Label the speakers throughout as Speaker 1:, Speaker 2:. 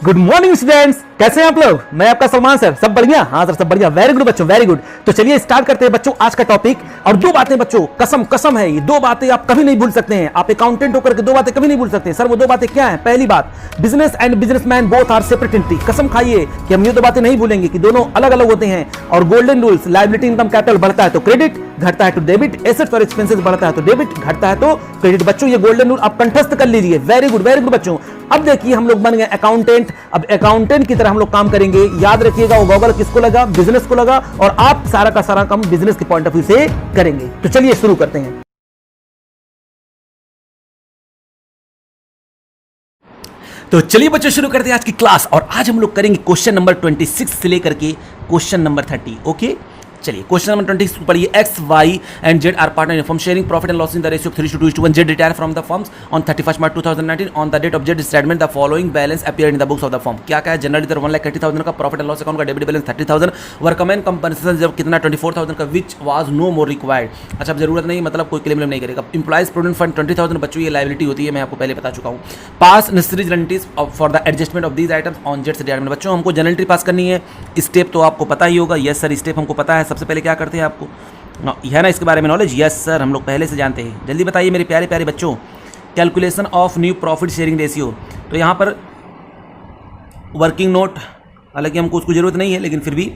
Speaker 1: Good morning students, कैसे हैं आप लोग। मैं आपका सलमान सर। सब बढ़िया? हाँ सर, सब बढ़िया। वेरी गुड बच्चों, वेरी गुड। तो चलिए स्टार्ट करते हैं बच्चों आज का टॉपिक। और दो बातें बच्चों, कसम कसम है, ये दो बातें आप कभी नहीं भूल सकते हैं। आप अकाउंटेंट होकर के दो बातें कभी नहीं भूल सकते हैं। सर वो दो बातें क्या हैं? पहली बात, business and businessman both are separate entity. कसम खाइए कि हम ये दो बातें नहीं भूलेंगे कि दोनों अलग अलग होते हैं। और golden rules, liability income capital बढ़ता है तो क्रेडिट, घटता है तो डेबिट, एसेट्स और एक्सपेंसेस बढ़ता है तो डेबिट, घटता है तो क्रेडिट। बच्चों ये गोल्डन रूल आप कंठस्थ कर लीजिए। वेरी गुड बच्चों। अब देखिए हम लोग बन गए अकाउंटेंट। अब अकाउंटेंट की तरह हम लोग काम करेंगे। याद रखिएगा वो गॉगल किसको लगा? बिजनेस को लगा। और आप सारा का सारा काम बिजनेस के पॉइंट ऑफ व्यू से करेंगे। तो चलिए शुरू करते हैं। तो चलिए बच्चों शुरू करते हैं आज की क्लास। और आज हम लोग करेंगे क्वेश्चन नंबर 26 से लेकर के क्वेश्चन नंबर 30। ओके, चलिए क्वेश्चन नंबर 26 पढ़िए। X Y and Z are partner in firm sharing profit and loss in the ratio of 3:2:1। Z retire from the firms on 31 March 2019। On the date of Z retirement the following balance appear in the books of the firm. क्या क्या है? General reserve 1,80,000 का, profit and loss account का debit balance 30,000, workman compensation reserve कितना 24,000 का, which was no more required. अच्छा, अब जरूरत नहीं, मतलब कोई क्लेम नहीं करेगा। एम्प्लॉइज प्रोविडेंट फंड 20,000 बच्चों ये लायबिलिटी होती है, मैं आपको पहले बता चुका हूँ। पास necessary generalities for the adjustment of these items on Jades retirement. बच्चों हमको जनरलिटी पास करनी है। स्टेप तो आपको पता ही होगा। यस सर, स्टेप हमको पता है। सबसे पहले क्या करते हैं आपको है ना इसके बारे में नॉलेज? यस सर, हम लोग पहले से जानते हैं। जल्दी बताइए मेरे प्यारे प्यारे बच्चों। Calculation of new profit sharing ratio. तो यहाँ पर वर्किंग नोट, हालांकि हमको उसको जरूरत नहीं है लेकिन फिर भी,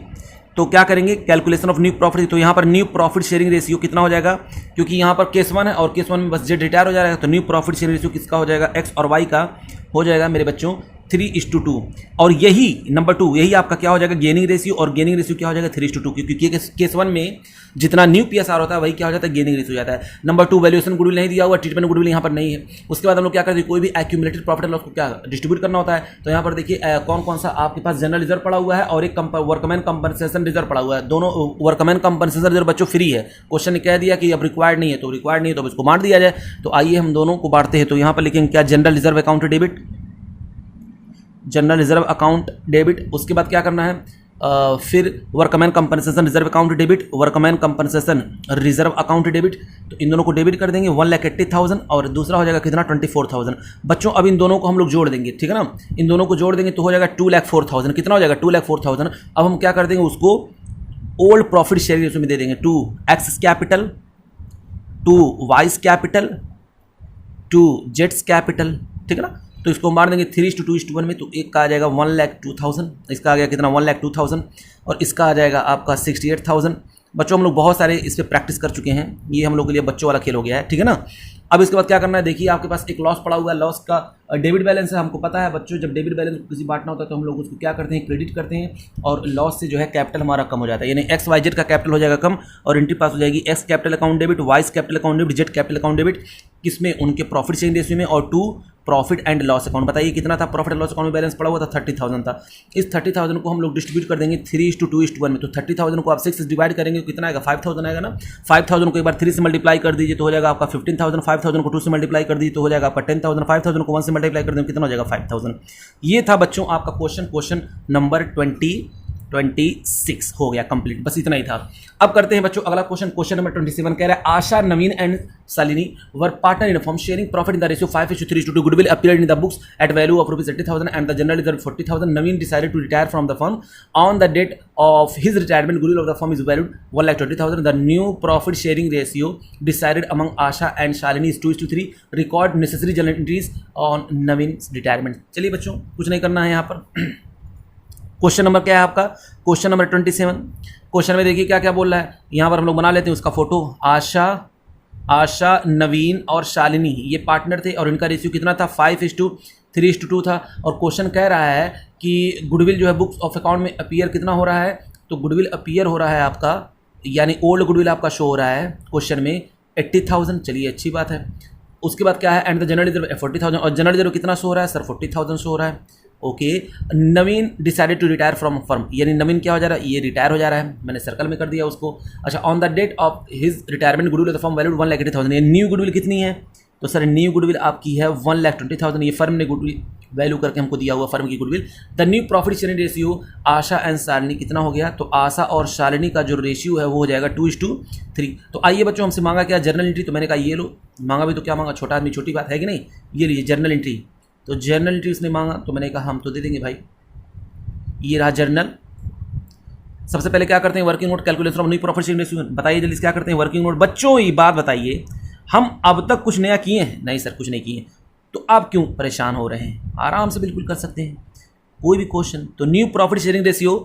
Speaker 1: तो क्या करेंगे? Calculation of new profit. तो यहाँ पर न्यू प्रॉफिट शेयरिंग रेशियो कितना हो जाएगा? क्योंकि यहाँ पर केस 1 है और केस 1 में बस जेड रिटायर हो जाएगा, तो न्यू प्रॉफिट शेयरिंग रेशियो किसका हो जाएगा? एक्स और वाई का हो जाएगा मेरे बच्चों 3:2। और यही नंबर 2, यही आपका क्या हो जाएगा? Gaining ratio. और गेनिंग रेशियो क्या हो जाएगा? 3:2, क्योंकि केस 1 में जितना न्यू पीएसआर होता है वही क्या हो जाता है? गेनिंग रेशियो हो जाता है। नंबर 2, वैल्यूएशन गुडविल नहीं दिया हुआ, ट्रीटमेंट गुडविल यहाँ पर नहीं है। उसके बाद हम लोग क्या करते हैं? कोई भी एक्यूमुलेटेड प्रॉफिट एंड लॉस को क्या डिस्ट्रीब्यूट करना होता है। तो यहाँ पर देखिए कौन कौन सा आपके पास जनरल रिजर्व पड़ा हुआ है और एक वर्कमैन कंपनसेशन रिजर्व पड़ा हुआ है। दोनों वर्कमैन कंपनसेशन रिजर्व बच्चों फ्री है। क्वेश्चन ने कह दिया कि अब रिक्वायर्ड नहीं है, तो रिक्वायर्ड नहीं है तो अब इसको बांट दिया जाए। तो आइए हम दोनों को बांटते हैं। तो यहाँ पर लिखेंगे क्या? General reserve account debit, general reserve account debit. उसके बाद क्या करना है? फिर workman compensation reserve account debit, workman compensation reserve account debit. तो इन दोनों को डेबिट कर देंगे 1,80,000 और दूसरा हो जाएगा कितना? 24,000। बच्चों अब इन दोनों को हम लोग जोड़ देंगे, ठीक है ना? इन दोनों को जोड़ देंगे तो हो जाएगा 2,04,000। कितना हो जाएगा? 2,04,000। अब हम क्या कर देंगे? उसको ओल्ड प्रॉफिट शेयरिंग रेशियो में दे देंगे। 2 x capital, 2 vice capital, 2 Jades capital, ठीक है ना? तो इसको मार देंगे 3:2:1 में। तो एक का आ जाएगा 1,02,000, इसका आ गया कितना? 1,02,000, और इसका आ जाएगा आपका 68,000। बच्चों हम लोग बहुत सारे इस पर प्रैक्टिस कर चुके हैं, ये हम लोग के लिए बच्चों वाला खेल हो गया है, ठीक है ना? अब इसके बाद क्या करना है? देखिए आपके पास एक लॉस पड़ा हुआ है, लॉस का डेबिट बैलेंस है। हमको पता है बच्चों, जब डेबिट बैलेंस को किसी बांटना होता है तो हम लोग उसको क्या करते हैं? क्रेडिट करते हैं। और लॉस से जो है कैपिटल हमारा कम हो जाता है, यानी एक्स वाई जेड का कैपिटल हो जाएगा कम और एंट्री पास हो जाएगी x capital account debit, vice capital account debit, Z capital account debit. किसमें? उनके प्रॉफिट शेयरिंग रेशियो में। और 2 प्रॉफिट एंड लॉस अकाउंट। बताइए कितना था प्रॉफिट एंड लॉस अकाउंट में बैलेंस पड़ा हुआ था? 30,000 था। इस 30,000 को हम लोग डिस्ट्रीब्यूट कर देंगे 3:2:1 में। तो 30,000 को आप 6 से डिवाइड करेंगे तो कितना आएगा? 5,000 आएगा ना? 5,000 को एक बार 3 से मल्टीप्लाई कर दीजिए तो हो जाएगा आपका 15,000। 5,000 को 2 से मल्टीप्लाई कर दीजिए तो हो जाएगा आपका 10,000। 5,000 को 1 से मल्टीप्लाई कर देंगे कितना हो जाएगा? 5,000। ये था बच्चों आपका क्वेश्चन नंबर 26 हो गया कंप्लीट, बस इतना ही था। अब करते हैं बच्चों अगला क्वेश्चन नंबर 27 कह रहा है Asha, Naveen and Shalini were partner in firm sharing profit in the ratio 5:3:2। Goodwill appeared in the books at value of ₹80,000 and the general reserve 40,000। Naveen decided to retire from the firm on the date of his retirement. Goodwill of the firm is valued 1,20,000। The new profit sharing ratio decided among Asha and Shalini is 2:3। Record necessary journal entries on Naveen retirement. चलिए बच्चों कुछ नहीं करना है यहाँ पर। Question number क्या है आपका? Question number 27। क्वेश्चन में देखिए क्या क्या बोल रहा है। यहाँ पर हम लोग बना लेते हैं उसका फोटो। आशा, नवीन और शालिनी ये पार्टनर थे और इनका रेशियो कितना था? 5:3:2 था। और क्वेश्चन कह रहा है कि गुडविल जो है बुक्स ऑफ अकाउंट में अपीयर कितना हो रहा है? तो गुडविल अपीयर हो रहा है आपका, यानी ओल्ड गुडविल आपका शो हो रहा है क्वेश्चन में 80,000। चलिए अच्छी बात है। उसके बाद क्या है? And the general reserve 40,000। और जनरल रिजर्व कितना शो हो रहा है सर? 40,000 शो हो रहा है। Okay, Naveen decided to retire from firm, यानी नवीन क्या हो जा रहा है? ये रिटायर हो जा रहा है, मैंने सर्कल में कर दिया उसको। अच्छा, on the date of his retirement goodwill of the firm valued 1,80,000। ये न्यू गुडविल कितनी है? तो सर न्यू गुडविल आपकी है 1,20,000। ये फर्म ने गुडविल वैल्यू करके हमको दिया हुआ फर्म की goodwill. The new profit sharing ratio Asha and Shalini कितना हो गया? तो आशा और शालिनी का जो रेशियो है वो हो जाएगा 2:3। तो आइए बच्चों हमसे मांगा क्या? Journal entry. तो मैंने कहा ये लो, मांगा भी तो क्या मांगा, छोटा आदमी छोटी बात है कि नहीं। ये लीजिए जर्नल एंट्री। तो जर्नलिटी उसने मांगा तो मैंने कहा हम तो दे देंगे भाई। ये रहा जर्नल। सबसे पहले क्या करते हैं, working note calculation of new profit sharing ratio. बताइए जल्दी क्या करते हैं वर्किंग नोट। बच्चों ये बात बताइए, हम अब तक कुछ नया किए हैं? नहीं सर कुछ नहीं किए। तो आप क्यों परेशान हो रहे हैं, आराम से बिल्कुल कर सकते हैं कोई भी क्वेश्चन। तो न्यू प्रॉफिट शेयरिंग रेशियो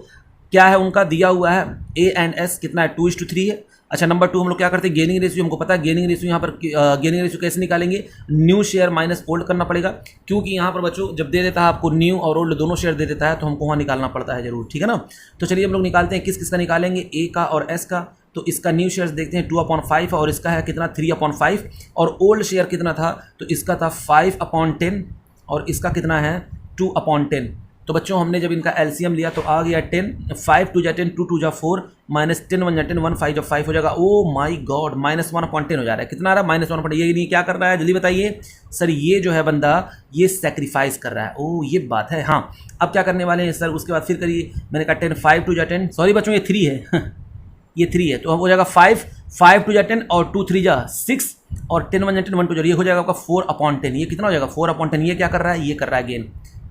Speaker 1: क्या है उनका दिया हुआ है, A&S कितना है 2:3 है। अच्छा नंबर 2 हम लोग क्या करते हैं, गेनिंग रेशियो। हमको पता है गेनिंग रेशियो, यहाँ पर गेनिंग रेशियो कैसे निकालेंगे, न्यू शेयर माइनस ओल्ड करना पड़ेगा, क्योंकि यहाँ पर बच्चों जब दे देता है आपको न्यू और ओल्ड दोनों शेयर दे देता है तो हमको वहाँ निकालना पड़ता है जरूर, ठीक है ना। तो चलिए हम लोग निकालते हैं, किस किस का निकालेंगे, ए का और एस का। तो इसका न्यू शेयर्स देखते हैं 2/5 और इसका है कितना 3/5 और ओल्ड शेयर कितना था, तो इसका था 5/10 और इसका कितना है 2/10। तो बच्चों हमने जब इनका एलसीएम लिया तो आ गया 10, 5 2 जा 10, 2 2 जा 4, माइनस 10 1 जा 10, 1 5 जा 5 हो जाएगा। ओ माय गॉड -1/10 हो जा रहा है। कितना आ रहा है -1/10। ये नहीं क्या कर रहा है जल्दी बताइए सर, ये जो है बंदा ये सेक्रीफाइस कर रहा है। ओ ये बात है। हाँ अब क्या करने वाले हैं सर, उसके बाद फिर करिए। मैंने कहा 10 5 2 जा 10, सॉरी बच्चों ये 3 है ये 3 है, तो अब हो जाएगा 5 5 2 जा 10 और 2 3 जा 6 और 10 1 जा 10 1 2 जा, ये हो जाएगा आपका 4/10। ये कितना हो जाएगा 4/10। ये क्या कर रहा है, ये कर रहा है गेन,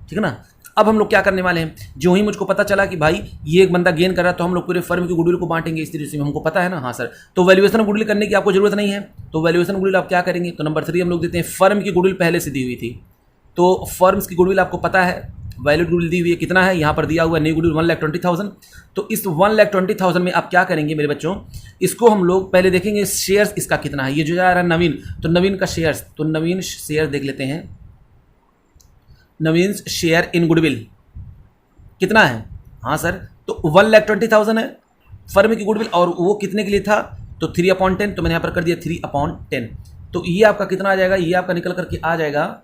Speaker 1: ठीक है ना। अब हम लोग क्या करने वाले हैं, जो ही मुझको पता चला कि भाई ये एक बंदा गेन कर रहा है तो हम लोग पूरे फर्म की गुडविल को बांटेंगे इस तरीके से, हमको पता है ना। हाँ सर, तो वैल्यूएशन ऑफ गुडविल करने की आपको जरूरत नहीं है। तो वैल्यूएशन ऑफ गुडविल आप क्या करेंगे, तो नंबर 3 हम लोग देते हैं, फर्म की गुडविल पहले से दी हुई थी, तो फर्म्स की गुडविल आपको पता है, वैल्यूड गुडविल दी हुई है, कितना है यहाँ पर दिया हुआ है न्यू गुडविल 1,20,000। तो इस 1,20,000 में आप क्या करेंगे मेरे बच्चों, इसको हम लोग पहले देखेंगे शेयर्स इसका कितना है। ये जो जा रहा है नवीन, तो नवीन का शेयर्स, तो नवीन शेयर देख लेते हैं, नवीन शेयर इन गुडविल कितना है। हाँ सर, तो 1,20,000 है फर्म की गुडविल और वो कितने के लिए था, तो 3/10। तो मैंने यहाँ पर कर दिया 3/10। तो ये आपका कितना आ जाएगा, ये आपका निकल करके आ जाएगा,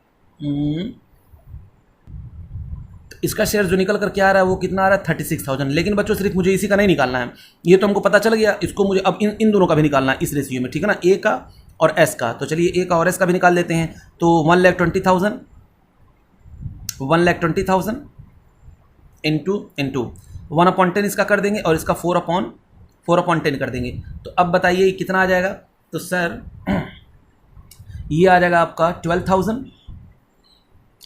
Speaker 1: इसका शेयर जो निकल करके आ रहा है वो कितना आ रहा है 36,000। लेकिन बच्चों सिर्फ मुझे इसी का नहीं निकालना है, ये तो हमको पता चल गया, इसको मुझे अब इन दोनों का भी निकालना है इस रेशियो में, ठीक है ना, ए का और एस का। तो चलिए ए का और एस का भी निकाल देते हैं। तो 1,20,000 इंटू 1/10 इसका कर देंगे और इसका 4/10 कर देंगे। तो अब बताइए कितना आ जाएगा, तो सर ये आ जाएगा आपका 12,000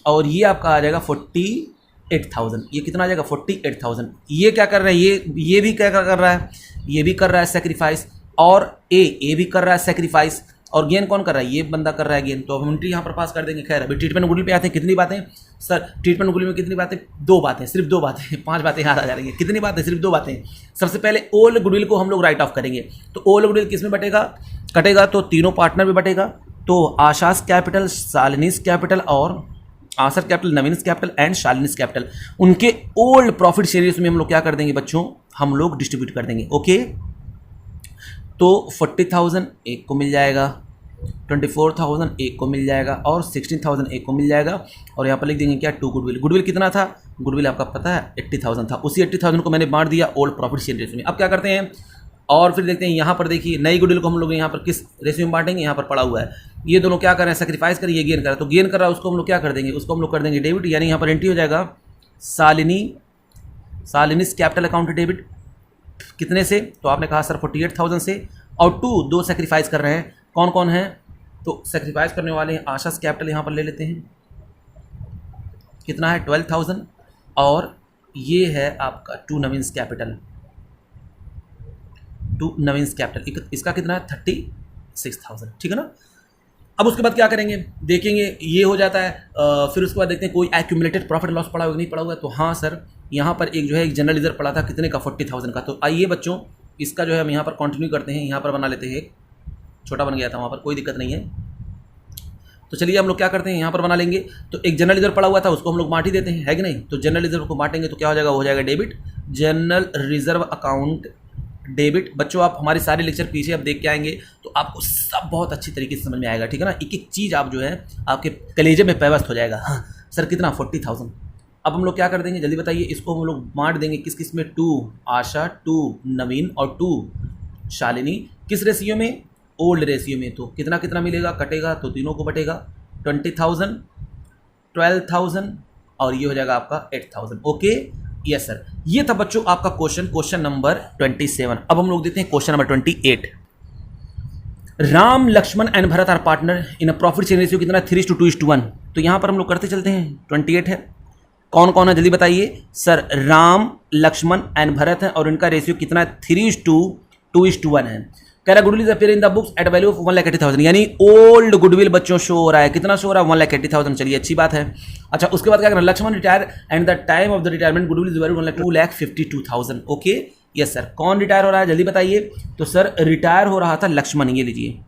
Speaker 1: और ये आपका आ जाएगा 48,000। ये कितना आ जाएगा 48,000। ये क्या कर रहा है, ये भी क्या कर रहा है, ये भी कर रहा है सेक्रीफाइस, और ए भी कर रहा है सेक्रीफाइस, और गेन कौन कर रहा है, ये बंदा कर रहा है गेन। तो अब हम एंट्री यहाँ पर पास कर देंगे। खैर अभी ट्रीटमेंट गुडविल पे आते हैं। कितनी बातें सर, ट्रीटमेंट गुडविल में कितनी बातें, 2 बातें, सिर्फ 2 बातें 5 बातें याद आ जा रही है। कितनी बातें, सिर्फ 2 बातें। सबसे पहले ओल्ड गुडविल को हम लोग राइट ऑफ करेंगे। तो ओल्ड गुडविल किस में कटेगा, तो तीनों पार्टनर में बटेगा। तो आशास कैपिटल, शालिनीज कैपिटल और Asha's capital, Naveen's capital and Shalini's capital, उनके ओल्ड प्रॉफिट शेयर्स में हम लोग क्या कर देंगे बच्चों, हम लोग डिस्ट्रीब्यूट कर देंगे। ओके, तो 40,000 एक को मिल जाएगा, 24,000 एक को मिल जाएगा और 16,000 एक को मिल जाएगा। और यहाँ पर लिख देंगे क्या, 2 गुडविल। गुडविल कितना था, गुडविल आपका पता है 80,000 था, उसी 80,000 को मैंने बांट दिया ओल्ड प्रॉफिट शेयर रेशियो में। अब क्या करते हैं, और फिर देखते हैं यहाँ पर देखिए नई गुडविल को हम लोग यहाँ पर किस रेशियो में बांटेंगे, यहाँ पर पड़ा हुआ है। ये दोनों क्या कर रहे हैं, सेक्रीफाइस कर, ये गेन कर रहा है, तो गेन कर रहा है उसको हम लोग क्या कर देंगे, उसको हम लोग कर देंगे डेबिट, यानी यहाँ पर एंट्री हो जाएगा शालिनीज कैपिटल अकाउंट डेबिट। कितने से, तो आपने कहा सर 48,000 से, और 2 सेक्रीफाइस कर रहे हैं, कौन कौन है, तो सेक्रीफाइस करने वाले हैं आशास कैपिटल, यहाँ पर ले लेते हैं, कितना है 12,000, और ये है आपका 2 नवीन्स कैपिटल, इसका कितना है 36,000, ठीक है ना। अब उसके बाद क्या करेंगे, देखेंगे ये हो जाता है, फिर उसके बाद देखते हैं कोई एक्यूमुलेटेड प्रॉफिट लॉस पड़ा हुआ नहीं पड़ा हुआ है। तो हाँ सर, यहाँ पर एक जो है एक जनरल रिजर्व पड़ा था, कितने का 40,000 का। तो आइए बच्चों इसका जो है हम यहाँ पर कंटिन्यू करते हैं, यहाँ पर बना लेते हैं, छोटा बन गया था वहाँ पर, कोई दिक्कत नहीं है। तो चलिए हम लोग क्या करते हैं, यहाँ पर बना लेंगे। तो एक जनरल रिजर्व पड़ा हुआ था, उसको हम लोग बांट ही देते हैं, है कि नहीं। तो जनरल रिजर्व को बांटेंगे तो क्या हो जाएगा, हो जाएगा debit, general reserve account debit. बच्चों आप हमारे सारे लेक्चर पीछे अब देख के आएंगे तो आपको सब बहुत अच्छी तरीके से समझ में आएगा, ठीक है ना। एक एक चीज़ आप जो है आपके कलेजे में पेवस्त हो जाएगा। हाँ सर कितना 40,000। अब हम लोग क्या कर देंगे, जल्दी बताइए, इसको हम लोग बांट देंगे किस किस में, 2 आशा, 2 नवीन और 2 शालिनी। किस रेशियो में, ओल्ड रेशियो में। तो कितना कितना मिलेगा, कटेगा तो तीनों को बटेगा, 20,000, 12,000 और ये हो जाएगा आपका 8,000। ओके यस सर, ये था बच्चों आपका क्वेश्चन नंबर 27। अब हम लोग देते हैं question number 28। Ram Laxman and Bharat are partner in a profit sharing ratio कितना, 3:2:1। तो तो यहाँ पर हम लोग करते चलते हैं। 28 है, कौन कौन है जल्दी बताइए। सर राम, लक्ष्मण एंड भरत है और इनका रेशियो कितना है 3:2:1 है। कह रहा goodwill is appear in the books at value of 1,80,000, यानी ओल्ड गुडविल बच्चों शो हो रहा है। कितना शो हो रहा है 1,80,000। चलिए अच्छी बात है। अच्छा उसके बाद क्या करना, Laxman retire and the time of the retirement goodwill is value 2,52,000। Okay yes sir, कौन रिटायर हो रहा है जल्दी बताइए। तो सर रिटायर हो रहा था लक्ष्मण, ये लीजिए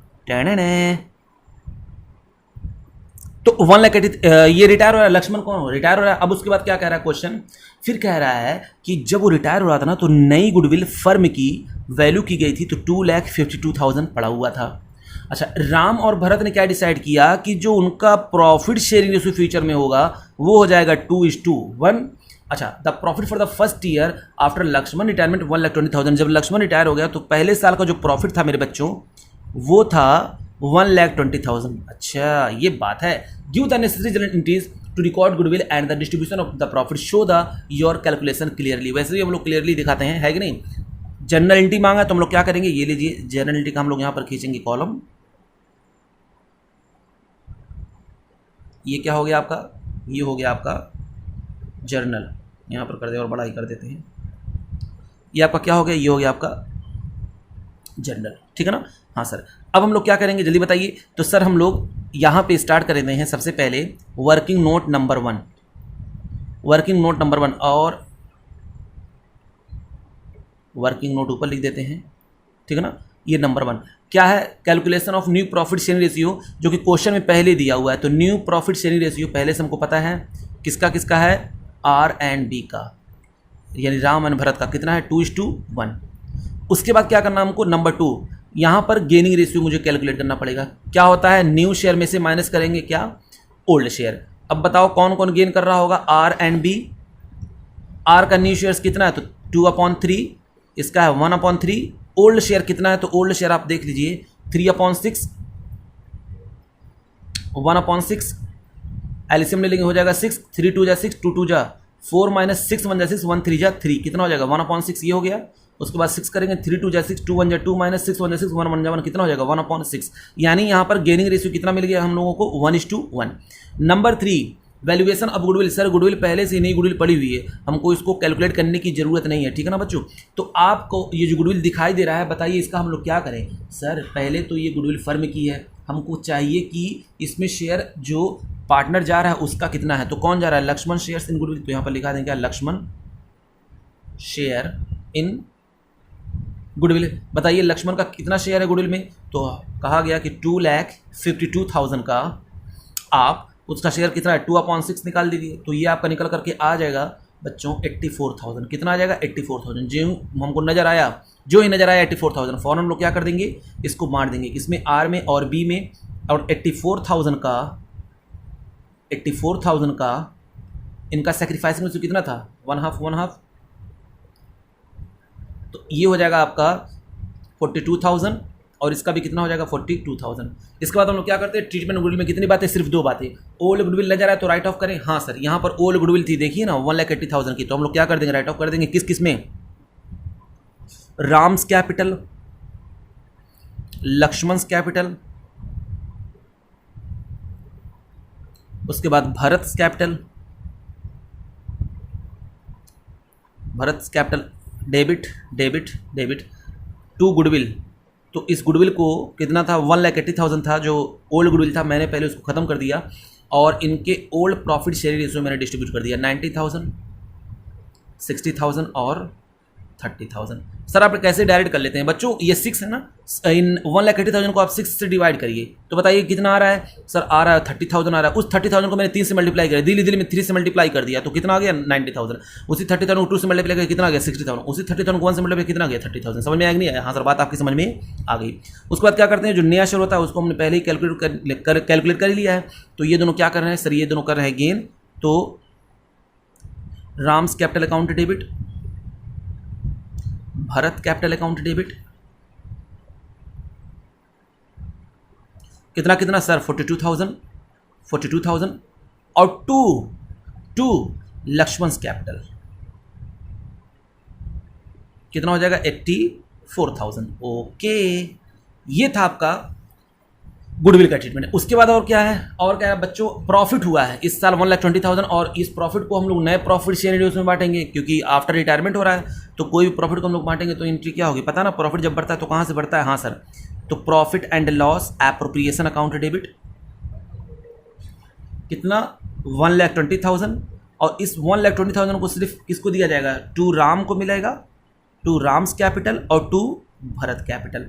Speaker 1: तो 1,80,000 ये रिटायर हो रहा है, लक्ष्मण कौन रिटायर हो रहा है। अब उसके बाद क्या कह रहा है क्वेश्चन, फिर कह रहा है कि जब वो रिटायर हो रहा था ना तो नई गुडविल फर्म की वैल्यू की गई थी तो 2,52,000 पड़ा हुआ था। अच्छा राम और भरत ने क्या डिसाइड किया कि जो उनका प्रॉफिट शेयरिंग रेशियो फ्यूचर में होगा वो हो जाएगा 2:1। अच्छा the profit for the first year after Laxman retirement 1,20,000। जब लक्ष्मण रिटायर हो गया तो पहले साल का जो प्रॉफिट था मेरे बच्चों वो था 1,20,000। अच्छा ये बात है। Give the necessary journal entries to record goodwill and the distribution of the profit, show the your calculation clearly. वैसे भी हम लोग क्लियरली दिखाते हैं, है कि नहीं। जनरल एंट्री मांगा तो हम लोग क्या करेंगे, ये लीजिए जनरल एंट्री का हम लोग यहाँ पर खींचेंगे कॉलम। ये क्या हो गया आपका, ये हो गया आपका जर्नल, यहाँ पर कर दे और बड़ा ही कर देते हैं। ये आपका क्या हो गया, ये हो गया आपका जर्नल, ठीक है ना। हाँ सर, अब हम लोग क्या करेंगे जल्दी बताइए। तो सर हम लोग यहाँ पे स्टार्ट कर देते हैं सबसे पहले working note number 1, working note number 1 और वर्किंग नोट ऊपर लिख देते हैं, ठीक है ना। ये नंबर 1 क्या है, calculation of new profit sharing ratio, जो कि क्वेश्चन में पहले दिया हुआ है। तो न्यू प्रॉफिट शेयरिंग रेशियो पहले से हमको पता है किसका किसका है, आर एंड बी का, यानी राम एंड भरत का कितना है 2:1। उसके बाद क्या करना हमको, नंबर 2 यहाँ पर गेनिंग रेशियो मुझे कैलकुलेट करना पड़ेगा। क्या होता है, न्यू शेयर में से माइनस करेंगे क्या, ओल्ड शेयर। अब बताओ कौन कौन गेन कर रहा होगा, आर एंड बी। आर का न्यू शेयर्स कितना है तो 2/3, इसका है 1/3। ओल्ड शेयर कितना है तो ओल्ड शेयर आप देख लीजिए 3/6, 1/6। एलसीएम ले लेंगे हो जाएगा 6, 3 2 जा 6, 2 2 जा 4 - 6 1 जा 6, 1 3 जा 3, कितना हो जाएगा 1/6, ये हो गया। उसके बाद 6 करेंगे, 3 2 जा 6, 2 1 जा 2 - 6 1 जा 6, 1 1 जा 1, कितना हो जाएगा 1/6। यानी यहाँ पर गेनिंग रेशियो कितना मिल गया हम लोगों को 1:1। Number 3 valuation of goodwill. Sir goodwill पहले से नई गुडविल पड़ी हुई है, हमको इसको कैलकुलेट करने की जरूरत नहीं है, ठीक है ना बच्चों। तो आपको ये जो गुडविल दिखाई दे रहा है, बताइए इसका हम लोग क्या करें। सर पहले तो ये गुडविल फर्म की है, हमको चाहिए कि इसमें शेयर जो पार्टनर जा रहा है उसका कितना है। तो कौन जा रहा है, लक्ष्मण शेयर्स इन गुडविल। तो यहाँ पर लिखा देंगे क्या, लक्ष्मण शेयर इन गुडविल। बताइए लक्ष्मण का कितना शेयर है गुडविल में, तो कहा गया कि 2,52,000 का आप उसका शेयर कितना है 2/6 निकाल दीजिए। तो ये आपका निकल करके आ जाएगा बच्चों 84,000। कितना आ जाएगा 84,000। जो हमको नजर आया, जो ही नजर आया 84,000, फौरन हम लोग क्या कर देंगे, इसको बांट देंगे इसमें आर में और बी में। और 84,000 का इनका सेक्रीफाइस में कितना था, 1/2। तो ये हो जाएगा आपका 42,000 और इसका भी कितना हो जाएगा 42,000। इसके बाद हम लोग क्या करते हैं, ट्रीटमेंट गुडविल में कितनी बातें, सिर्फ 2 बातें। ओल्ड गुडविल नजर आए तो राइट ऑफ करें। हाँ सर, यहाँ पर ओल्ड गुडविल थी देखिए ना 1,80,000 की, तो हम लोग क्या कर देंगे, राइट ऑफ कर देंगे। किस किस में, राम्स कैपिटल, लक्ष्मण्स कैपिटल, उसके बाद Bharat capital, debit to goodwill. तो इस गुडविल को कितना था 1,80,000 था, जो ओल्ड गुडविल था मैंने पहले उसको ख़त्म कर दिया और इनके ओल्ड प्रॉफिट शेयरिंग रेशियो मैंने डिस्ट्रीब्यूट कर दिया 90,000, 60,000 और 30,000। सर आप कैसे डायरेक्ट कर लेते हैं बच्चों, ये 6 है ना, इन 1,80,000 को आप 6 से डिवाइड करिए तो बताइए कितना आ रहा है। सर आ रहा है 30,000 आ रहा है। उस 30,000 को मैंने 3 से मल्टीप्लाई किया, दिल्ली में 3 से मल्टीप्लाई कर दिया तो कितना आ गया 90,000। उसी 30,000 को 2 से मल्टीप्लाई करके कितना आ गया 60,000। उसी 30,000 को 1 से मल्टीप्लाई कितना आ गया 30,000। समझ में आया कि नहीं आया, हाँ सर बात आपकी समझ में आ गई। उसके बाद क्या करते हैं, जो नया शेयर होता है उसको हमने पहले ही कैलकुलेट कर लिया है। तो ये दोनों क्या कर रहे हैं सर, ये दोनों कर रहे हैं गेन। तो Ram's capital account debit, Bharat capital account debit, कितना कितना सर 42,000 और टू लक्ष्मण कैपिटल कितना हो जाएगा 84,000। ओके, ये था आपका गुडविल का ट्रीटमेंट है। उसके बाद और क्या है, और क्या है बच्चों, प्रॉफिट हुआ है इस साल 1,20,000 और इस प्रॉफिट को हम लोग नए प्रॉफिट शेयर उसमें बांटेंगे क्योंकि आफ्टर रिटायरमेंट हो रहा है, तो कोई भी प्रॉफिट को हम लोग बांटेंगे तो एंट्री क्या होगी पता ना, प्रॉफिट जब बढ़ता है तो कहाँ से बढ़ता है, हाँ सर, तो profit and loss appropriation account debit कितना 1,20,000 और इस 1,20,000 को सिर्फ किसको दिया जाएगा, टू राम को मिलेगा, टू राम्स कैपिटल और टू भरत कैपिटल।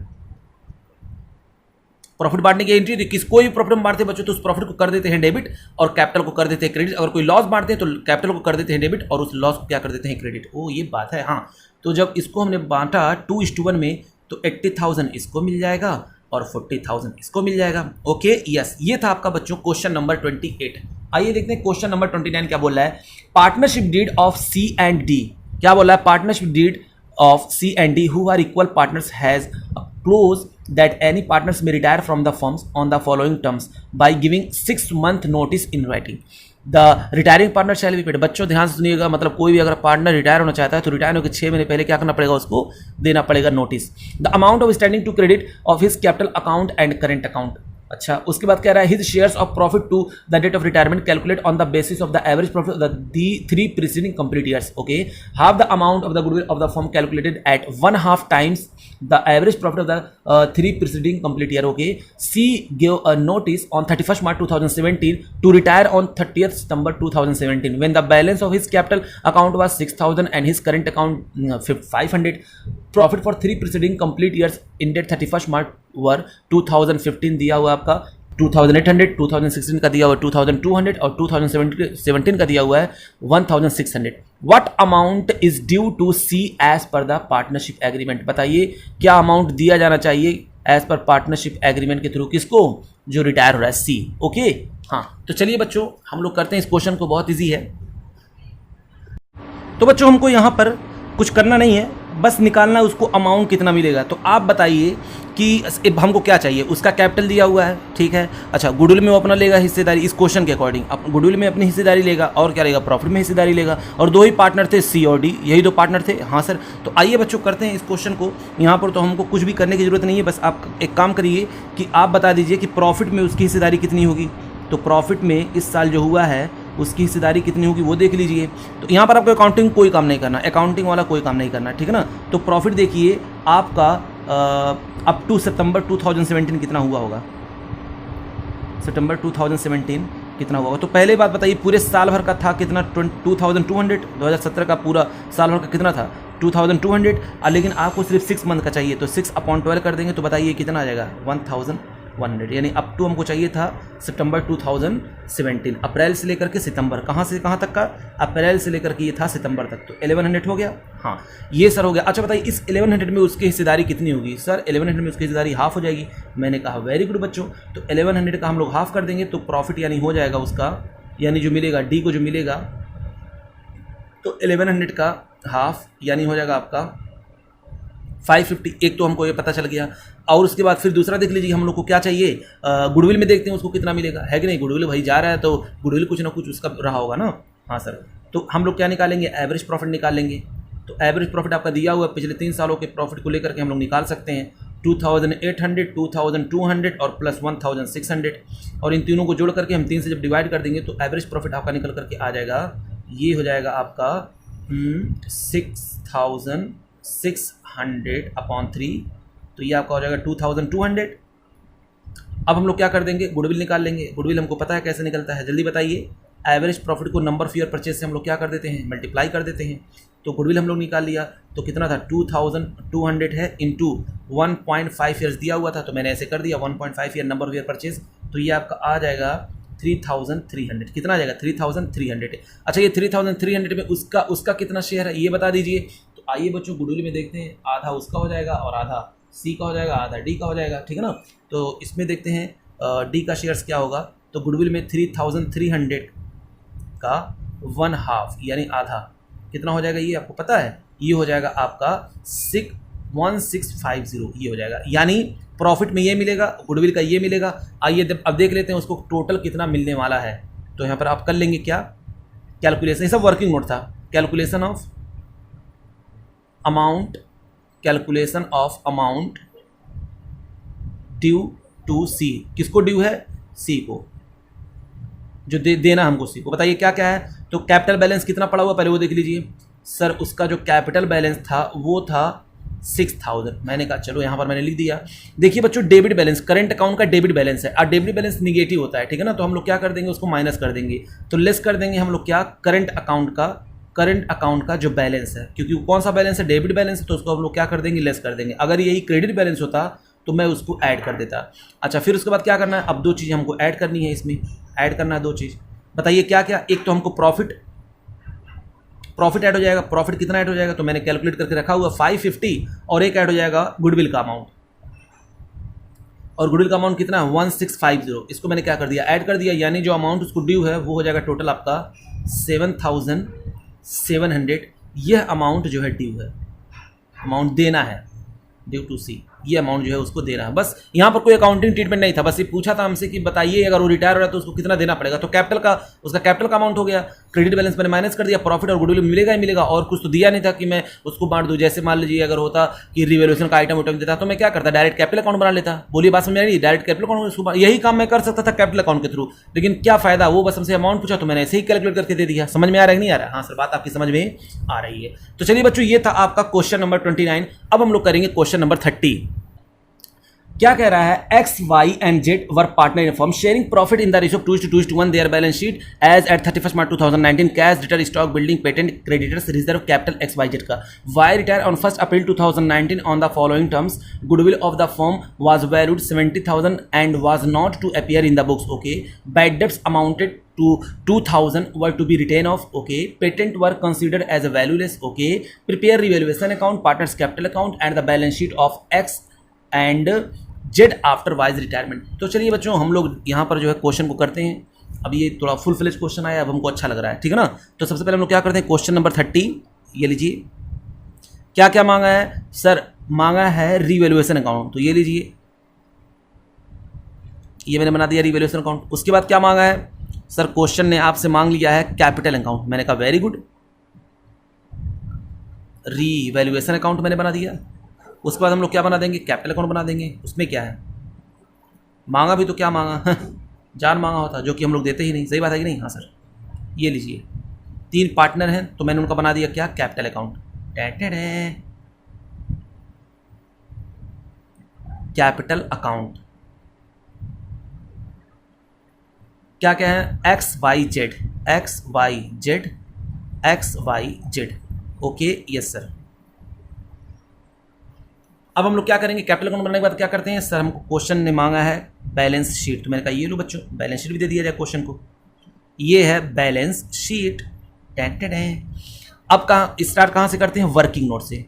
Speaker 1: प्रॉफिट बांटने की एंट्री किस कोई भी प्रॉफिट में बांटते हैं बच्चों तो उस प्रॉफिट को कर देते हैं डेबिट और कैपिटल को कर देते हैं क्रेडिट। अगर कोई लॉस बांटते हैं तो कैपिटल को कर देते हैं डेबिट और उस लॉस को क्या कर देते हैं क्रेडिट। ओ ये बात है, हाँ। तो जब इसको हमने बांटा 2:1 में तो 80,000 इसको मिल जाएगा और 40,000 इसको मिल जाएगा। ओके यस, ये था आपका बच्चों क्वेश्चन नंबर 28। आइए देखते हैं क्वेश्चन नंबर 29 क्या बोल रहा है। Partnership deed of C and D, क्या बोल रहा है, partnership deed of C and D who are equal partners has a clause that any partners may retire from the firms on the following terms by giving 6-month notice in writing. The retiring partner shall be paid. बच्चों ध्यान से सुनिएगा, मतलब कोई भी अगर partner retire होना चाहता है तो रिटायर होकर 6 महीने पहले क्या करना पड़ेगा, उसको देना पड़ेगा notice. The amount of standing to credit of his capital account and current account. अच्छा, उसके बाद कह रहा है his shares of profit to the date of retirement calculate on the basis of the average profit of the 3 preceding complete years. Okay, half the amount of the goodwill of the firm calculated at 1/2 times the average profit of the 3 preceding complete year. Okay, C gave a notice on 31st March 2017 to retire on 30th September 2017 when the balance of his capital account was 6,000 and his current account 500. Profit for 3 preceding complete years ended 31st March वर 2015 दिया हुआ आपका 2,800, 2016 का दिया हुआ 2,200 और 2017 का दिया हुआ है 1,600। What amount is due to C as per the partnership agreement. बताइए क्या अमाउंट दिया जाना चाहिए एज पर पार्टनरशिप एग्रीमेंट के थ्रू, किसको, जो रिटायर हो रहा है, सी। ओके हाँ, तो चलिए बच्चों हम लोग करते हैं इस क्वेश्चन को, बहुत ईजी है। तो बच्चों हमको यहाँ पर कुछ करना नहीं है, बस निकालना है उसको अमाउंट कितना मिलेगा। तो आप बताइए कि हमको क्या चाहिए, उसका कैपिटल दिया हुआ है, ठीक है। अच्छा, गुडविल में वो अपना लेगा हिस्सेदारी, इस क्वेश्चन के अकॉर्डिंग अब गुडविल में अपनी हिस्सेदारी लेगा और क्या लेगा, प्रॉफिट में हिस्सेदारी लेगा। और 2 ही पार्टनर थे, सी और डी, यही 2 पार्टनर थे। हाँ सर, तो आइए बच्चों करते हैं इस क्वेश्चन को। यहाँ पर तो हमको कुछ भी करने की जरूरत नहीं है, बस आप एक काम करिए कि आप बता दीजिए कि प्रॉफिट में उसकी हिस्सेदारी कितनी होगी। तो प्रॉफिट में इस साल जो हुआ है उसकी हिस्सेदारी कितनी होगी वो देख लीजिए। तो यहाँ पर आपको अकाउंटिंग कोई काम नहीं करना, अकाउंटिंग वाला कोई काम नहीं करना, ठीक है ना। तो प्रॉफिट देखिए आपका अप टू सितंबर 2017 कितना हुआ होगा, सितंबर 2017 कितना हुआ होगा। तो पहले बात बताइए पूरे साल भर का था कितना, 2,200, 2017 का पूरा साल भर का कितना था 2,200, लेकिन आपको सिर्फ 6 मंथ का चाहिए तो 6/12 कर देंगे तो बताइए कितना आ जाएगा 1,100। यानी अप टू हमको चाहिए था सितंबर 2017, अप्रैल से लेकर के सितंबर, कहाँ से कहाँ तक का, अप्रैल से लेकर के ये था सितंबर तक, तो 1100 हो गया। हाँ ये सर हो गया। अच्छा बताइए इस 1100 में उसकी हिस्सेदारी कितनी होगी। सर 1100 में उसकी हिस्सेदारी हाफ हो जाएगी। मैंने कहा वेरी गुड बच्चों, तो 1100 का हम लोग हाफ कर देंगे तो प्रॉफिट यानी हो जाएगा उसका, यानी जो मिलेगा डी को जो मिलेगा तो 1100 का हाफ यानी हो जाएगा आपका 550। एक तो हमको ये पता चल गया। और उसके बाद फिर दूसरा देख लीजिए हम लोग को क्या चाहिए, गुडविल में देखते हैं उसको कितना मिलेगा, है कि नहीं। गुडविल भाई जा रहा है तो गुडविल कुछ ना कुछ उसका रहा होगा ना। हाँ सर, तो हम लोग क्या निकालेंगे, एवरेज प्रॉफिट निकालेंगे। तो एवरेज प्रॉफिट आपका दिया हुआ है, पिछले 3 सालों के प्रॉफिट को लेकर के हम लोग निकाल सकते हैं 2,800, 2,200 और प्लस 1,600। और इन तीनों को जोड़ करके हम 3 से जब डिवाइड कर देंगे तो एवरेज प्रॉफिट आपका निकल करके आ जाएगा, ये हो जाएगा आपका 6,600/3, तो ये आपका हो जाएगा 2,200। अब हम लोग क्या कर देंगे, गुडविल निकाल लेंगे। गुडविल हमको पता है कैसे निकलता है, जल्दी बताइए। एवरेज प्रॉफिट को नंबर ऑफ ईयर परचेज से हम लोग क्या कर देते हैं, मल्टीप्लाई कर देते हैं। तो गुडविल हम लोग निकाल लिया तो कितना था 2,200 है इंटू 1.5 ईयर्स दिया हुआ था तो मैंने ऐसे कर दिया 1.5 year number of year purchase, तो ये आपका आ जाएगा 3,300। कितना आ जाएगा 3,300। अच्छा ये 3,300 में उसका कितना शेयर है ये बता दीजिए। तो आइए बच्चों गुडविल में देखते हैं, आधा उसका हो जाएगा और आधा सी का हो जाएगा, आधा डी का हो जाएगा, ठीक है ना। तो इसमें देखते हैं डी का शेयर्स क्या होगा। तो गुडविल में 3,300 का 1/2 यानी आधा कितना हो जाएगा, ये आपको पता है, ये हो जाएगा आपका 1650, ये हो जाएगा। यानी प्रॉफिट में ये मिलेगा, गुडविल का ये मिलेगा। आइए अब देख लेते हैं उसको टोटल कितना मिलने वाला है। तो यहाँ पर आप कर लेंगे क्या, कैलकुलेशन, ये सब वर्किंग नोट था, calculation of amount due to C. किसको ड्यू है? सी को, जो देना हमको सी को। बताइए क्या क्या है। तो कैपिटल बैलेंस कितना पड़ा हुआ पहले वो देख लीजिए। सर उसका जो कैपिटल बैलेंस था वो था 6000। मैंने कहा चलो यहाँ पर मैंने लिख दिया। देखिए बच्चों, डेबिट बैलेंस करंट अकाउंट का डेबिट बैलेंस है और डेबिट बैलेंस निगेटिव होता है, ठीक है ना। तो हम लोग क्या कर देंगे, उसको माइनस कर देंगे। तो लेस कर देंगे हम लोग क्या, करंट अकाउंट का जो बैलेंस है, क्योंकि वो कौन सा बैलेंस है, डेबिट बैलेंस है, तो उसको हम लोग क्या कर देंगे, लेस कर देंगे। अगर यही क्रेडिट बैलेंस होता तो मैं उसको ऐड कर देता। अच्छा, फिर उसके बाद क्या करना है, अब दो चीज़ें हमको ऐड करनी है, इसमें ऐड करना है दो चीज़। बताइए क्या क्या। एक तो हमको प्रॉफिट ऐड हो जाएगा। प्रॉफिट कितना ऐड हो जाएगा, तो मैंने कैलकुलेट करके रखा हुआ 550, और एक ऐड हो जाएगा गुडविल का अमाउंट। और गुडविल का अमाउंट कितना है, 1650। इसको मैंने क्या कर दिया, ऐड कर दिया, यानी जो अमाउंट उसको ड्यू है वो हो जाएगा टोटल आपका 7700। यह अमाउंट जो है ड्यू है, अमाउंट देना है, ड्यू टू सी, ये अमाउंट जो है उसको देना है। बस यहाँ पर कोई अकाउंटिंग ट्रीटमेंट नहीं था, बस ये पूछा था हमसे कि बताइए अगर वो रिटायर हो रहा है तो उसको कितना देना पड़ेगा। तो कैपिटल का, उसका कैपिटल का अमाउंट हो गया, क्रेडिट बैलेंस मैंने माइनस कर दिया, प्रॉफिट और गुडविल मिलेगा ही मिलेगा, और कुछ तो दिया नहीं था कि मैं उसको बांट दूँ। जैसे मान लीजिए अगर होता कि रिवैल्यूएशन का आइटम देता तो मैं क्या करता, डायरेक्ट कैपिटल अकाउंट बना लेता। बोलिए बात समझ आ रही है, डायरेक्ट कैपिटल अकाउंट, यही काम मैं कर सकता था कैपिटल अकाउंट के थ्रू, लेकिन क्या फायदा, वो बस हमसे अमाउंट पूछा तो मैंने ऐसे ही कैलकुलेट करके दे दिया। समझ में आ रहा है कि नहीं आ रहा है? हाँ सर, बात आपकी समझ में आ रही है। तो चलिए बच्चों, ये था आपका क्वेश्चन नंबर 29। अब हम लोग करेंगे क्वेश्चन नंबर 30। क्या कह रहा है, X Y and Z were partner in firm sharing profit in the ratio of 2:1 their balance sheet as at 31 March 2019 cash return stock building patent creditors reserve capital X Y Z का Y retire on 1 April 2019 on the following terms goodwill of the firm was valued 70,000 and was not to appear in the books. Okay, bad debts amounted to 2000 were to be written off. Okay, patent were considered as a valueless. Okay, prepare revaluation account, partners capital account and the balance sheet of X and Z after Y's retirement। तो चलिए बच्चों, हम लोग यहाँ पर जो है question को करते हैं। अब ये थोड़ा फुल फ्लेज क्वेश्चन आया, अब हमको अच्छा लग रहा है, ठीक है ना। तो सबसे पहले हम लोग क्या करते हैं, क्वेश्चन नंबर 30 ये लीजिए। क्या क्या मांगा है सर, मांगा है रिवैल्यूएशन अकाउंट, तो ये लीजिए, ये मैंने बना दिया रिवैल्यूएशन अकाउंट। उसके बाद क्या मांगा है सर, क्वेश्चन ने आपसे मांग लिया है कैपिटल अकाउंट। मैंने कहा वेरी गुड, रीवैल्यूएशन अकाउंट मैंने बना दिया। उसके बाद हम लोग क्या बना देंगे, कैपिटल अकाउंट बना देंगे। उसमें क्या है, मांगा भी तो क्या मांगा जान मांगा होता, जो कि हम लोग देते ही नहीं। सही बात है कि नहीं? हाँ सर, ये लीजिए, 3 पार्टनर हैं तो मैंने उनका बना दिया क्या, कैपिटल अकाउंट। कैपिटल अकाउंट क्या क्या है, X Y Z, X Y Z, X Y Z. Okay, yes sir. अब हम लोग क्या करेंगे, कैपिटल अकाउंट बनाने के बाद क्या करते हैं सर, हमको क्वेश्चन ने मांगा है बैलेंस शीट। तो मैंने कहा ये लो बच्चों, बैलेंस शीट भी दे दिया जाए क्वेश्चन को। ये है बैलेंस शीट। अब कहाँ स्टार्ट, कहाँ से करते हैं, वर्किंग नोट से।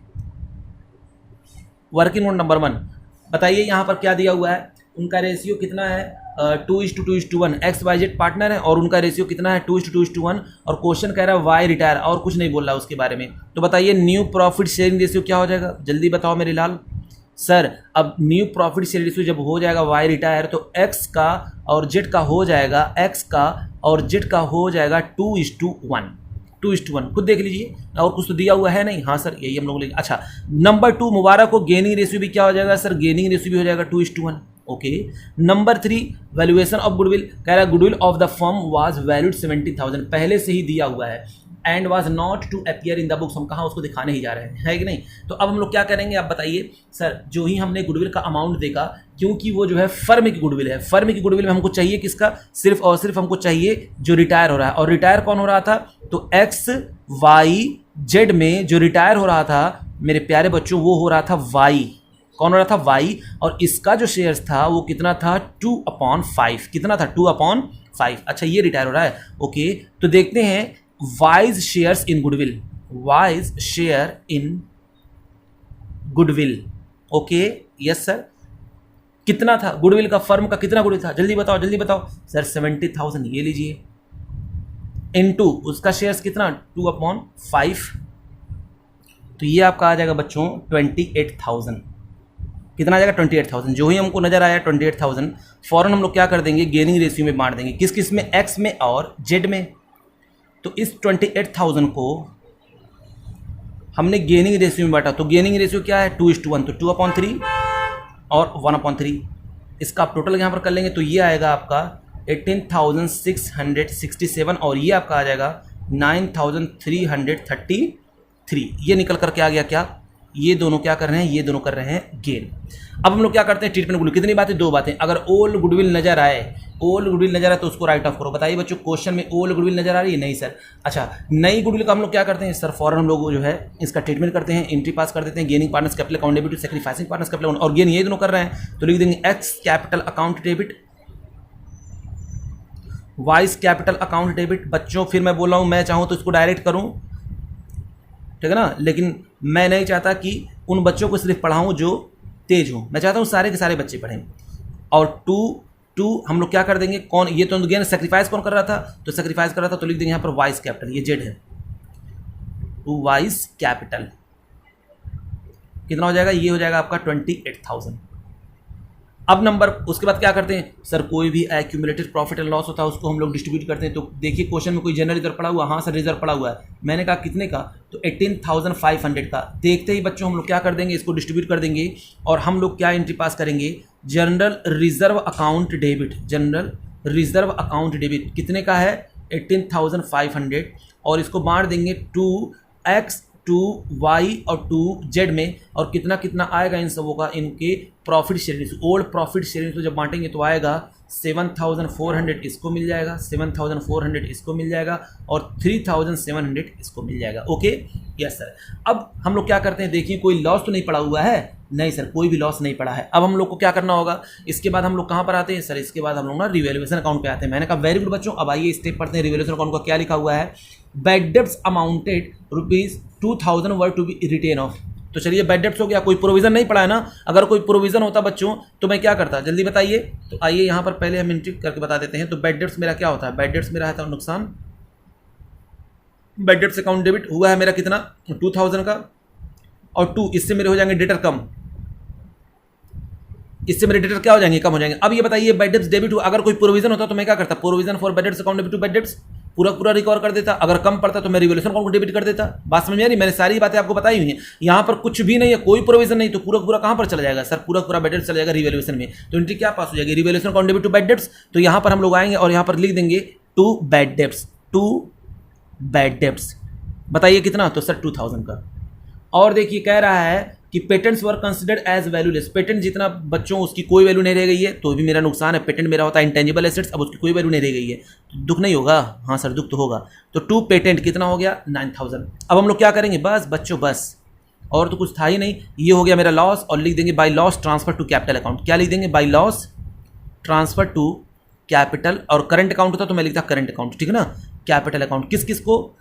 Speaker 1: वर्किंग नोट नंबर 1, बताइए यहाँ पर क्या दिया हुआ है, उनका रेशियो कितना है, 2:2:1। एक्स वाई जेड पार्टनर है और उनका रेशियो कितना है, 2:2:1। और क्वेश्चन कह रहा है वाई रिटायर, और कुछ नहीं बोल रहा उसके बारे में। तो बताइए न्यू प्रॉफिट शेयरिंग रेशियो क्या हो जाएगा, जल्दी बताओ मेरे लाल। सर अब न्यू प्रॉफिट शेयरिंग रेशियो जब हो जाएगा वाई रिटायर, तो एक्स का और जेड का हो जाएगा, एक्स का और जेड का हो जाएगा 2:1, 2:1। खुद देख लीजिए, और कुछ तो दिया हुआ है नहीं। हाँ सर, यही हम लोग लेंगे। अच्छा, नंबर 2 मुबारक को गेनिंग रेशियो भी क्या हो जाएगा सर, गेनिंग रेशियो भी हो जाएगा 2:1। Okay, number 3 valuation of goodwill, कह रहा है goodwill of the firm was valued 70,000, पहले से ही दिया हुआ है, and was not to appear in the books. हम कहाँ उसको दिखाने ही जा रहे हैं, है कि नहीं। तो अब हम लोग क्या करेंगे, आप बताइए सर, जो ही हमने गुडविल का अमाउंट देखा, क्योंकि वो जो है फर्म की गुडविल है, फर्म की गुडविल में हमको चाहिए किसका, सिर्फ और सिर्फ हमको चाहिए जो रिटायर हो रहा है। और रिटायर कौन हो रहा था, तो एक्स वाई जेड में जो रिटायर हो रहा था मेरे प्यारे बच्चों, वो हो रहा था वाई। कौन हो रहा था, वाई। और इसका जो शेयर्स था वो कितना था, 2/5। कितना था, 2/5। अच्छा, ये रिटायर हो रहा है। ओके, तो देखते हैं wise shares in goodwill, wise share in goodwill. Okay, yes sir. कितना था गुडविल का, फर्म का कितना गुडविल था, जल्दी बताओ जल्दी बताओ सर। 70,000, ये लीजिए, इनटू उसका शेयर्स कितना, 2/5। तो ये आपका आ जाएगा बच्चों 28,000। कितना आ जाएगा, 28,000। जो ही हमको नजर आया 28,000, फौरन हम लोग क्या कर देंगे, गेनिंग रेशियो में बांट देंगे। किस किस में, एक्स में और जेड में। तो इस 28,000 को हमने गेनिंग रेशियो में बांटा, तो गेनिंग रेशियो क्या है, 2:1। तो 2/3 और 1/3। इसका आप टोटल यहाँ पर कर लेंगे तो ये आएगा आपका 18,667 और ये आपका आ जाएगा 9,333। ये निकल करके आ गया क्या, ये दोनों क्या कर रहे हैं, ये दोनों कर रहे हैं गेन। अब हम लोग क्या करते हैं ट्रीटमेंट गुडविल, कितनी बातें, 2 बातें। अगर ओल्ड गुडविल नजर आए, ओल्ड गुडविल नजर आए तो उसको राइट ऑफ करो। बताइए बच्चों क्वेश्चन में ओल्ड गुडविल नजर आ रही है, नहीं सर। अच्छा नई गुडविल का हम लोग क्या करते हैं सर, फॉरन हम लोग जो है इसका ट्रीटमेंट करते हैं, एंट्री पास कर देते हैं। Gaining partners capital account debit, sacrificing partners capital account, और गेन ये दोनों कर रहे हैं तो लिख देंगे x capital account debit, vice capital account debit. बच्चों फिर मैं बोल रहा हूं, मैं चाहूं तो इसको डायरेक्ट करूं, ठीक है ना, लेकिन मैं नहीं चाहता कि उन बच्चों को सिर्फ पढ़ाऊं जो तेज हो, मैं चाहता हूं सारे के सारे बच्चे पढ़ें। और टू हम लोग क्या कर देंगे, कौन, ये तो गेन सेक्रीफाइस कौन कर रहा था, तो सेक्रीफाइस कर रहा था तो लिख देंगे यहाँ पर वाइस कैपिटल, ये जेड है, टू वाइस कैपिटल। कितना हो जाएगा, ये हो जाएगा आपका 28,000। अब नंबर, उसके बाद क्या करते हैं सर, कोई भी एक्यूमुलेटेड प्रॉफिट एंड लॉस होता है उसको हम लोग डिस्ट्रीब्यूट करते हैं। तो देखिए क्वेश्चन में कोई जनरल रिजर्व पड़ा हुआ, हाँ सर रिजर्व पड़ा हुआ है, मैंने कहा कितने का, तो 18,500 का। देखते ही बच्चों हम लोग क्या कर देंगे, इसको डिस्ट्रीब्यूट कर देंगे और हम लोग क्या एंट्री पास करेंगे, general reserve account debit. General reserve account debit कितने का है, 18,500, और इसको बांट देंगे 2x 2y और 2z में, और कितना कितना आएगा इन सबों का, इनके profit sharing, old profit sharing को जब बांटेंगे तो आएगा 7,400 इसको मिल जाएगा, 7,400 इसको मिल जाएगा, और 3,700 इसको मिल जाएगा। Okay yes sir. अब हम लोग क्या करते हैं, देखिए कोई लॉस तो नहीं पड़ा हुआ है, नहीं सर कोई भी लॉस नहीं पड़ा है। अब हम लोग को क्या करना होगा, इसके बाद हम लोग कहाँ पर आते हैं सर, इसके बाद हम लोग ना रिवैल्यूएशन अकाउंट पे आते हैं। मैंने कहा वेरी गुड बच्चों। अब आइए स्टेप पढ़ते हैं, रिवैल्यूएशन अकाउंट का क्या लिखा हुआ है, bad debts amounted ₹2,000 were to be written off. तो चलिए बैड डेब्ट्स हो गया, कोई प्रोविजन नहीं पड़ा है ना, अगर कोई प्रोविजन होता बच्चों तो मैं क्या करता, जल्दी बताइए। तो आइए यहाँ पर पहले हम एंट्री करके बता देते हैं। तो बैड डेब्ट्स मेरा क्या होता है, बैड डेब्ट्स मेरा है नुकसान, बैड डेब्ट्स अकाउंट डेबिट हुआ है मेरा कितना 2,000 का, और 2 इससे मेरे हो जाएंगे डेटर कम, इससे मेरे डेटर क्या हो जाएंगे, कम हो जाएंगे। अब ये बताइए बैड डेब्ट्स डेबिट हुआ, अगर कोई प्रोविजन होता तो मैं क्या करता, provision for bad debts account debit to bad debts पूरा रिकवर कर देता, अगर कम पड़ता तो मैं रिवैल्यूएशन अकाउंट को डेबिट कर देता। बात समझ में आ रही, मैंने सारी बातें आपको बताई हुई हैं। यहाँ पर कुछ भी नहीं है, कोई प्रोविजन नहीं, तो पूरा कहाँ पर चला जाएगा सर, पूरा बैड डेब्ट्स चला जाएगा रिवैल्यूएशन में। तो एंट्री क्या पास हो जाएगी, revaluation account debit to bad debts. तो यहाँ पर हम लोग आएंगे और यहाँ पर लिख देंगे to bad debts, to bad debts. बताइए कितना, तो सर 2,000 का। और देखिए कह रहा है कि patents were considered as valueless, patent जितना बच्चों उसकी कोई वैल्यू नहीं रह गई है तो भी मेरा नुकसान है, पेटेंट मेरा होता है इंटेंजिबल एसेट्स, अब उसकी कोई वैल्यू नहीं रह गई है तो दुख नहीं होगा, हाँ सर दुख तो होगा। तो 2 पेटेंट कितना हो गया 9,000। अब हम लोग क्या करेंगे, बस बच्चों बस, और तो कुछ था ही नहीं, ये हो गया मेरा लॉस, और लिख देंगे by loss transfer to capital account. क्या लिख देंगे, by loss transfer to capital, और करंट अकाउंट होता तो मैं लिखता करंट अकाउंट, ठीक है ना। कैपिटल अकाउंट किस किस को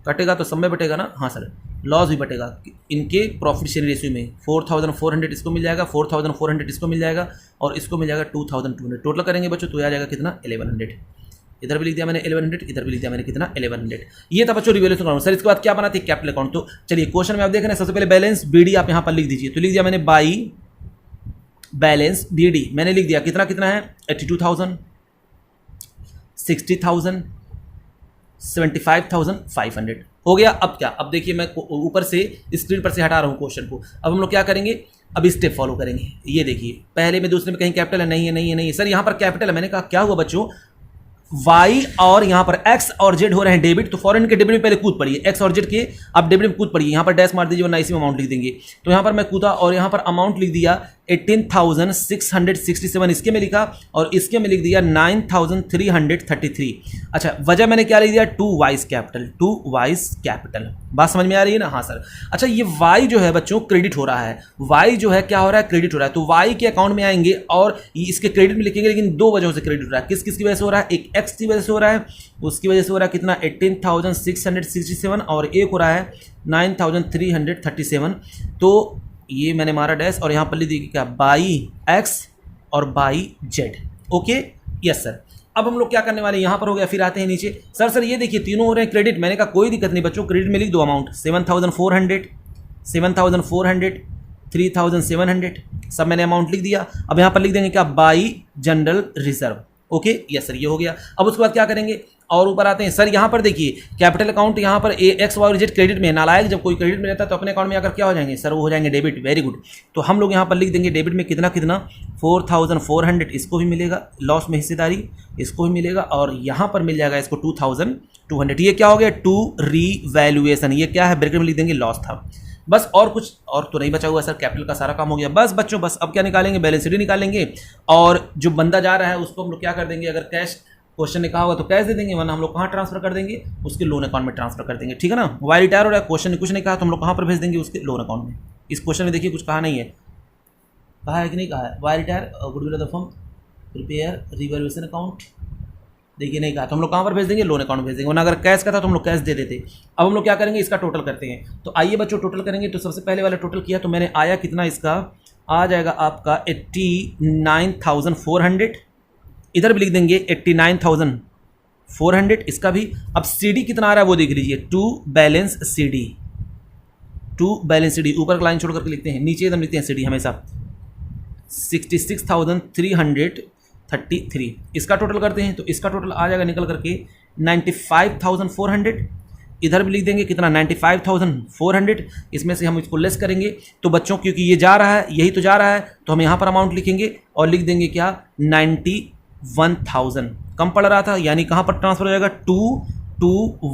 Speaker 1: कटेगा, तो सब में बटेगा ना, हाँ सर लॉस भी बटेगा इनके प्रॉफिट शेयरिंग रेशियो में। 4,400 इसको मिल जाएगा, 4,400 इसको मिल जाएगा, और इसको मिल जाएगा 2,200। टोटल करेंगे बच्चों तो आ जाएगा कितना 1,100। इधर भी लिख दिया मैंने 1,100, इधर भी लिख दिया मैंने कितना 1,100। ये था बच्चों रिवैल्यूएशन अकाउंट। सर इसके बाद क्या बनाते हैं, कैपिटल अकाउंट। तो चलिए क्वेश्चन में आप देख रहे हैं, सबसे पहले बैलेंस बीडी आप यहाँ पर लिख दीजिए। तो लिख दिया मैंने बाई बैलेंस बीडी, मैंने लिख दिया कितना कितना है 82,000, 60,000, 75,500 हो गया। अब क्या, अब देखिए मैं ऊपर से स्क्रीन पर से हटा रहा हूँ क्वेश्चन को। अब हम लोग क्या करेंगे, अब स्टेप फॉलो करेंगे। ये देखिए पहले में दूसरे में कहीं कैपिटल है, नहीं है नहीं है नहीं है सर, यहाँ पर कैपिटल है। मैंने कहा क्या हुआ बच्चों, y और यहाँ पर x और z हो रहे हैं डेबिट, तो फॉरेन के डेबिट में पहले कूद पड़िए, x और z के आप डेबिट में कूद पड़िए। यहाँ पर डैश मार दीजिए वरना इसी में अमाउंट लिख देंगे। तो यहाँ पर मैं कूदा और यहाँ पर अमाउंट लिख दिया 18,667 इसके में लिखा, और इसके में लिख दिया 9,333। अच्छा वजह मैंने क्या लिख दिया, to Y's capital, to Y's capital. बात समझ में आ रही है ना, हाँ सर। अच्छा ये y जो है बच्चों क्रेडिट हो रहा है, y जो है क्या हो रहा है, क्रेडिट हो रहा है। तो y के अकाउंट में आएंगे और इसके क्रेडिट में लिखेंगे, लेकिन 2 वजहों से क्रेडिट हो रहा है। किस किस की वजह से हो रहा है, एक x की वजह से हो रहा है, उसकी वजह से हो रहा है कितना 18,667, और एक हो रहा है 9,337। तो ये मैंने मारा डैश और यहाँ पर लिख दी क्या, बाई x और by z। Okay yes sir. अब हम लोग क्या करने वाले हैं, यहाँ पर हो गया, फिर आते हैं नीचे। सर ये देखिए तीनों हो रहे हैं क्रेडिट। मैंने कहा कोई दिक्कत नहीं बच्चों, क्रेडिट में लिख दो अमाउंट 7,400, 7,400, 3,700, सब मैंने अमाउंट लिख दिया। अब यहाँ पर लिख देंगे क्या, by general reserve. Okay yes sir, ये हो गया। अब उसके बाद क्या करेंगे, और ऊपर आते हैं सर, यहाँ पर देखिए कैपिटल अकाउंट यहाँ पर एक्स वाई जेड क्रेडिट में, नालायक जब कोई क्रेडिट में रहता है तो अपने अकाउंट में आकर क्या हो जाएंगे सर, वो हो जाएंगे डेबिट। Very good. तो हम लोग यहाँ पर लिख देंगे डेबिट में कितना कितना 4400, इसको भी मिलेगा लॉस में हिस्सेदारी, इसको भी मिलेगा, और यहाँ पर मिल जाएगा इसको 2200। ये क्या हो गया, टू रीवैल्यूएशन, ये क्या है ब्रैकेट में लिख देंगे लॉस था। बस और कुछ और तो नहीं बचा हुआ सर, कैपिटल का सारा काम हो गया। बस बच्चों बस अब क्या निकालेंगे, बैलेंस शीट निकालेंगे, और जो बंदा जा रहा है उसको हम लोग क्या कर देंगे, अगर कैश क्वेश्चन ने कहा होगा तो कैश दे देंगे, वरना हम लोग कहाँ ट्रांसफर कर देंगे, उसके लोन अकाउंट में ट्रांसफर कर देंगे। ठीक है ना, वाई रिटायर हो रहा है, क्वेश्चन ने कुछ नहीं कहा तो हम लोग कहाँ पर भेज देंगे, उसके लोन अकाउंट में। इस क्वेश्चन में देखिए कुछ कहा नहीं है, कहा है कि नहीं कहा है, Y retire goodwill of the firm prepare revaluation account, देखिए नहीं कहा तो हम लोग कहाँ पर भेज देंगे, लोन अकाउंट में भेज देंगे, वरना अगर कैश का था तो हम लोग कैश दे देते। अब हम लोग क्या करेंगे, इसका टोटल करते हैं। तो आइए बच्चों टोटल करेंगे। तो सबसे पहले वाला टोटल किया तो मैंने आया कितना, इसका आ जाएगा आपका 89,400, इधर भी लिख देंगे 89,400, इसका भी। अब CD कितना आ रहा है वो देख लीजिए, टू बैलेंस CD, ऊपर का लाइन छोड़ करके लिखते हैं, नीचे एकदम लिखते हैं CD हमेशा, 66,333, इसका टोटल करते हैं तो इसका टोटल आ जाएगा निकल करके 95,400, इधर भी लिख देंगे कितना 95,400, इसमें से हम इसको लेस करेंगे। तो बच्चों क्योंकि ये जा रहा है, यही तो जा रहा है, तो हम यहाँ पर अमाउंट लिखेंगे और लिख देंगे क्या 91,000, कम पड़ रहा था, यानी कहाँ पर ट्रांसफर हो जाएगा, टू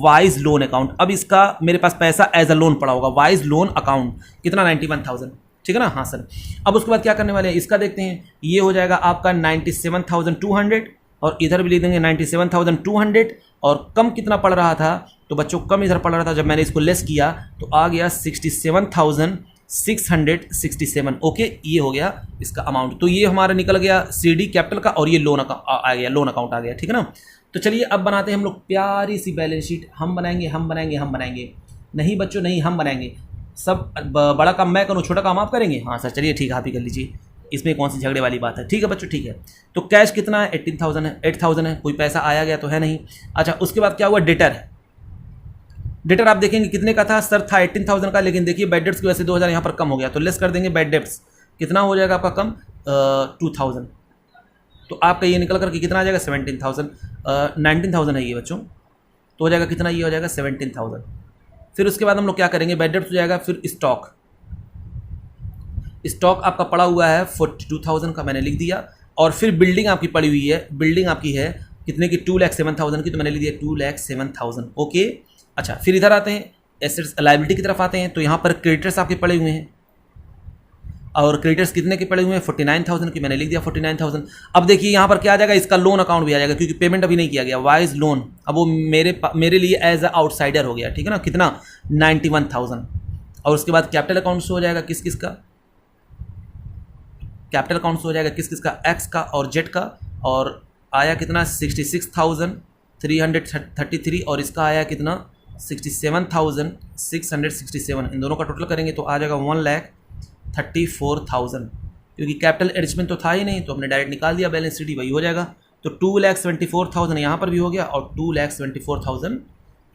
Speaker 1: वाइज लोन अकाउंट। अब इसका मेरे पास पैसा एज अ लोन पड़ा होगा, वाइज लोन अकाउंट कितना 91,000, ठीक है ना। हाँ सर। अब उसके बाद क्या करने वाले हैं, इसका देखते हैं, ये हो जाएगा आपका 97,200, और इधर भी लिख देंगे 97,200, और कम कितना पड़ रहा था, तो बच्चों कम इधर पड़ रहा था, जब मैंने इसको लेस किया तो आ गया 67,667। ओके, ये हो गया इसका अमाउंट। तो ये हमारा निकल गया CD कैपिटल का, और ये लोन आ गया, लोन अकाउंट आ गया, ठीक है ना। तो चलिए अब बनाते हैं हम लोग प्यारी सी बैलेंस शीट। हम बनाएंगे नहीं बच्चों नहीं, हम बनाएंगे। सब बड़ा काम मैं करूँ, छोटा काम आप करेंगे। हाँ सर चलिए ठीक है, आप ही कर लीजिए, इसमें कौन सी झगड़े वाली बात है। ठीक है बच्चों ठीक है। तो कैश कितना है 18,000 है, 8,000 है, कोई पैसा आया गया तो है नहीं। अच्छा उसके बाद क्या हुआ, डेटर आप देखेंगे कितने का था सर, था 18,000 का, लेकिन देखिए बैड डेट्स की वजह से 2,000 यहाँ पर कम हो गया, तो लेस कर देंगे बैड डेट्स, कितना हो जाएगा आपका कम 2,000। तो आपका ये निकल करके कितना आ जाएगा 17,000, 19,000 है ये बच्चों, तो हो जाएगा कितना, ये हो जाएगा 17,000। फिर उसके बाद हम लोग क्या करेंगे, बैड डेट्स हो जाएगा, फिर स्टॉक आपका पड़ा हुआ है 42,000 का, मैंने लिख दिया। और फिर बिल्डिंग आपकी पड़ी हुई है, बिल्डिंग आपकी है कितने की 2,07,000 की, तो मैंने लिख दिया 2,07,000। ओके। अच्छा फिर इधर आते हैं एसेट्स लायबिलिटी की तरफ आते हैं, तो यहाँ पर क्रेडिटर्स आपके पड़े हुए हैं, और क्रेडिटर्स कितने के पड़े हुए हैं 49,000 की, मैंने लिख दिया 49,000। अब देखिए यहाँ पर क्या आ जाएगा, इसका लोन अकाउंट भी आ जाएगा, क्योंकि पेमेंट अभी नहीं किया गया, वाइज लोन, अब वो मेरे लिए एज अ आउटसाइडर हो गया, ठीक है ना, कितना 91,000। और उसके बाद कैपिटल अकाउंट से हो जाएगा किस किस का, कैपिटल अकाउंट से हो जाएगा किस किस का, एक्स का और जेड का, और आया कितना 66,333, और इसका आया कितना 67,667। इन दोनों का टोटल करेंगे तो आ जाएगा 1,34,000, क्योंकि कैपिटल एडजस्टमेंट तो था ही नहीं, तो हमने डायरेक्ट निकाल दिया, बैलेंस शीट वही हो जाएगा। तो 2,74,000 यहाँ पर भी हो गया, और 2,74,000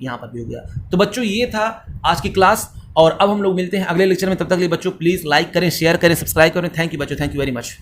Speaker 1: यहाँ पर भी हो गया। तो बच्चों ये था आज की क्लास, और अब हम लोग मिलते हैं अगले लेक्चर में। तब तक के लिए बच्चों प्लीज़ लाइक करें, शेयर करें, सब्सक्राइब करें। थैंक यू बच्चों, थैंक यू वेरी मच।